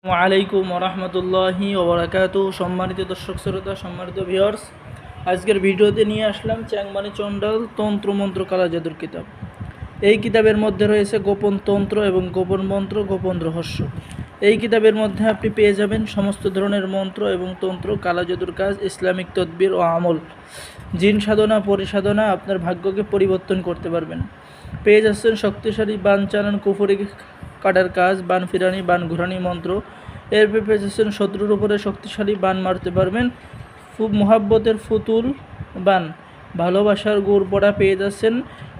ওয়ালাইকুম ওরহমতুল্লাহি ওবরাকাতু। সম্মানিত দর্শক শ্রোতা, সম্মানিত ভিউয়ার্স, আজকের ভিডিওতে নিয়ে আসলাম চ্যাংমানি চণ্ডাল তন্ত্রমন্ত্র কালা জাদুর কিতাব। এই কিতাবের মধ্যে রয়েছে গোপন তন্ত্র এবং গোপন মন্ত্র, গোপন রহস্য। এই কিতাবের মধ্যে আপনি পেয়ে যাবেন সমস্ত ধরনের মন্ত্র এবং তন্ত্র, কালা জাদুর কাজ, ইসলামিক তদবির ও আমল, জিন সাধনা, পরিসাধনা, আপনার ভাগ্যকে পরিবর্তন করতে পারবেন। পেয়ে যাচ্ছেন শক্তিশালী বান চালান, কুফরি কাটার কাজ, বান ফিরানি, বান ঘুরানি মন্ত্র। এরপরে পেয়ে যাচ্ছেন শত্রুর উপরে শক্তিশালী বান মারতে পারবেন। মোহাব্বতের ফুতুল বান, ভালোবাসার গুড় পড়া পেয়ে যাচ্ছেন।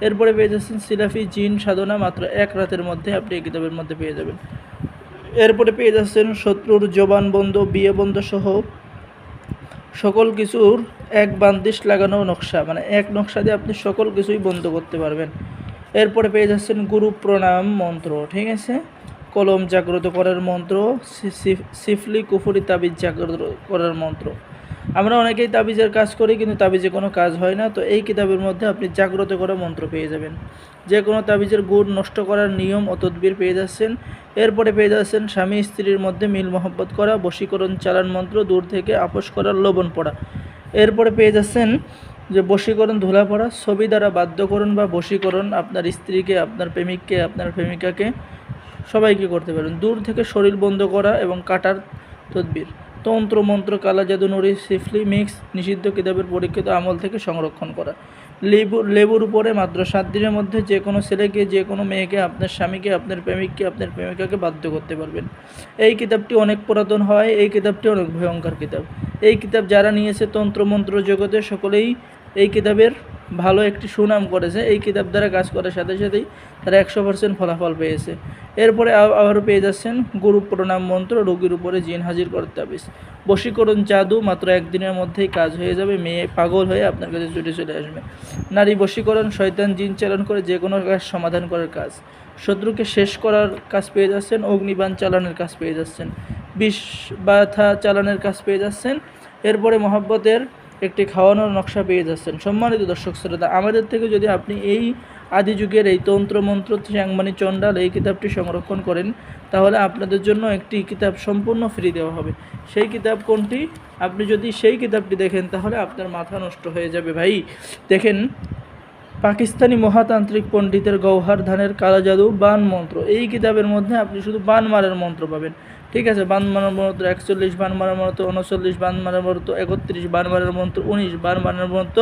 এরপরে পেয়ে যাচ্ছেন সিলাফি জিন সাধনা, মাত্র এক রাতের মধ্যে আপনি এই কিতাবের মধ্যে পেয়ে যাবেন। এরপরে পেয়ে যাচ্ছেন শত্রুর জবান বন্ধ, বিয়ে বন্ধ সহ সকল কিছুর এক বান্দিশ লাগানো নকশা, মানে এক নকশা দিয়ে আপনি সকল কিছুই বন্ধ করতে পারবেন। এরপরে পেয়ে যাচ্ছেন গুরু প্রণাম মন্ত্র, ঠিক আছে, কলম জাগ্রত করার মন্ত্র, সিফলি কুফুরি তাবিজ জাগ্রত করার মন্ত্র। আমরা অনেকেই তাবিজের কাজ করি, কিন্তু তাবিজে কোনো কাজ হয় না। তো এই কিতাবের মধ্যে আপনি জাগ্রত করা মন্ত্র পেয়ে যাবেন। যে কোনো তাবিজের গুড় নষ্ট করার নিয়ম ও তদবির পেয়ে যাচ্ছেন। এরপরে পেয়ে যাচ্ছেন স্বামী স্ত্রীর মধ্যে মিল মহব্বত করা, বশীকরণ চালান মন্ত্র, দূর থেকে আপোষ করার লোভন পড়া। এরপরে পেয়ে যাচ্ছেন যে বশীকরণ ধুলা পড়া, ছবি দ্বারা বাধ্যকরণ বা বশীকরণ, আপনার স্ত্রীকে, আপনার প্রেমিককে, আপনার প্রেমিকাকে, সবাইকে করতে পারেন। দূর থেকে শরীর বন্ধ করা এবং কাটার তদবির, তন্ত্র মন্ত্র, কালা জাদু, নুরি, সিফলি মিক্স, নিষিদ্ধ কিতাবের পরীক্ষিত আমল থেকে সংরক্ষণ করা। লেবুর উপরে মাত্র 7 দিনের মধ্যে যে কোনো ছেলেকে, যে কোনো মেয়েকে, আপনার স্বামীকে, আপনার প্রেমিককে, আপনার প্রেমিকাকে বাধ্য করতে পারবেন। এই কিতাবটি অনেক পুরাতন হয়, এই কিতাবটি অনেক ভয়ঙ্কর কিতাব। এই কিতাব যারা নিয়েছে তন্ত্রমন্ত্র জগতে সকলেই এই কিতাবের ভালো একটি সুনাম করেছে। এই কিতাব দ্বারা কাজ করার সাথে সাথেই তারা 100% ফলাফল পেয়েছে। এরপরে আবারও পেয়ে যাচ্ছেন গুরু প্রণাম মন্ত্র, রোগীর উপরে জিন হাজির করতে হবে। বশীকরণ জাদু, মাত্র 1 দিনের মধ্যেই কাজ হয়ে যাবে, মেয়ে পাগল হয়ে আপনার কাছে ছুটে চলে আসবে। নারী বশীকরণ, শয়তান জিন চালান করে যে কোনো কাজ সমাধান করার কাজ। শত্রুকে শেষ করার কাজ পেয়ে যাচ্ছেন, অগ্নিবাণ চালানোর কাজ পেয়ে যাচ্ছেন, বিষ বাথা চালানোর কাজ পেয়ে যাচ্ছেন। এরপরে মহব্বতের একটি খাওয়ানোর নকশা পেয়ে যাচ্ছেন। সম্মানিত দর্শক শ্রোতা, আমাদের থেকে যদি আপনি এই আদি যুগের এই তন্ত্রমন্ত্র চ্যাংমানি চণ্ডাল এই কিতাবটি সংরক্ষণ করেন, তাহলে আপনাদের জন্য একটি কিতাব সম্পূর্ণ ফ্রি দেওয়া হবে। সেই কিতাব কোনটি? আপনি যদি সেই কিতাবটি দেখেন তাহলে আপনার মাথা নষ্ট হয়ে যাবে ভাই। দেখেন, পাকিস্তানি মহাতান্ত্রিক পণ্ডিতের গৌহার ধানের কালা জাদু বান মন্ত্র। এই কিতাবের মধ্যে আপনি শুধু বান মারার মন্ত্র পাবেন, ঠিক আছে। বান মারার মন্ত্র 41, বান মারার মন্ত্র 39, বান মারার মন্ত্র 31, বান মারার মন্ত্র 19, বান মারার মন্ত্র,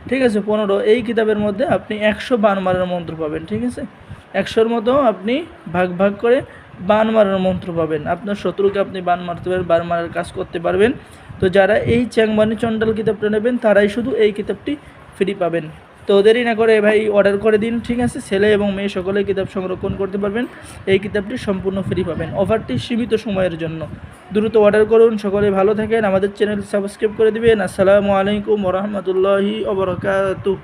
ঠিক আছে, 15। এই কিতাবের মধ্যে আপনি 100 বান মারার মন্ত্র পাবেন, ঠিক আছে। 100-র মতো আপনি ভাগ ভাগ করে বান মারার মন্ত্র পাবেন। আপনার শত্রুকে আপনি বান মারতে পারবেন, বান মারার কাজ করতে পারবেন। তো যারা এই চ্যাংমানি চণ্ডাল কিতাবটা নেবেন তারাই শুধু এই কিতাবটি ফ্রি পাবেন। তো দেরি না করে ভাই অর্ডার করে দিন, ঠিক আছে। ছেলে এবং মেয়ে সকলেই কিতাব সংরক্ষণ করতে পারবেন। এই কিতাবটি সম্পূর্ণ ফ্রি পাবেন। অফারটি সীমিত সময়ের জন্য, দ্রুত অর্ডার করুন। সকলে ভালো থাকেন, আমাদের চ্যানেল সাবস্ক্রাইব করে দিবেন। আসসালামু আলাইকুম ওরহমতুল্লাহি ওবরাকাতুহু।